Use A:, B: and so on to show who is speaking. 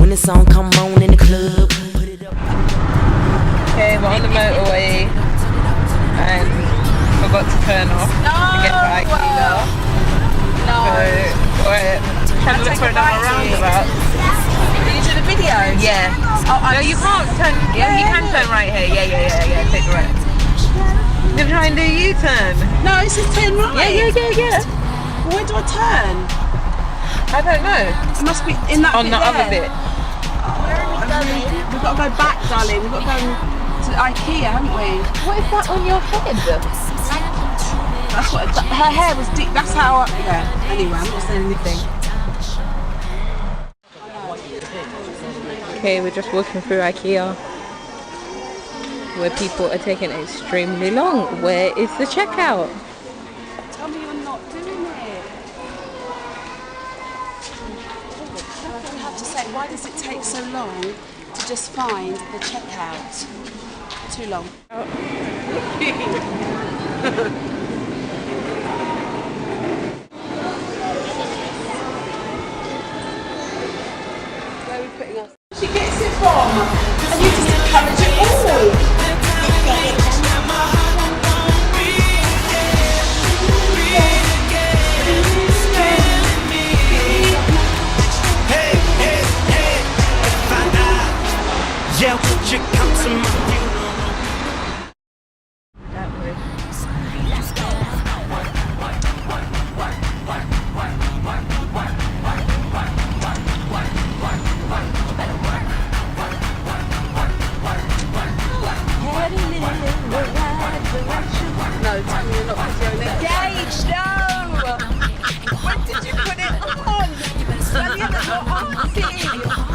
A: When the song come on in the club, put it up.
B: Okay, we're on the motorway and forgot to turn off to get to Ikea.
C: No.
B: So we're trying to look for another roundabout.
C: Are you doing a video?
B: Yeah. No, you can't turn. Yeah, you can turn right here. Yeah. Take the right. You're trying to do a U-turn.
C: No, it says turn right.
B: Yeah.
C: Where do I turn?
B: I don't know.
C: It must be in that
B: On
C: bit
B: the
C: there.
B: other bit.
C: Where are we going? We've got to go back, darling. We've got to go to Ikea, haven't we?
B: What is that on your head?
C: That's what. Her hair was deep. That's how. Yeah. Anyway, I'm not saying anything.
B: Okay, we're just walking through Ikea where people are taking extremely long. Where is the checkout?
C: Tell me you're not doing it. That's what we have to say. Why does it take so long to just find the checkout? Too long. Where are we putting us? She gets it from, and you just encourage it all.
D: Yeah, would you come to my funeral?
C: No, tell me you're not videoing it.
B: Gage, no! When did you put it on? Tell me that you're asking.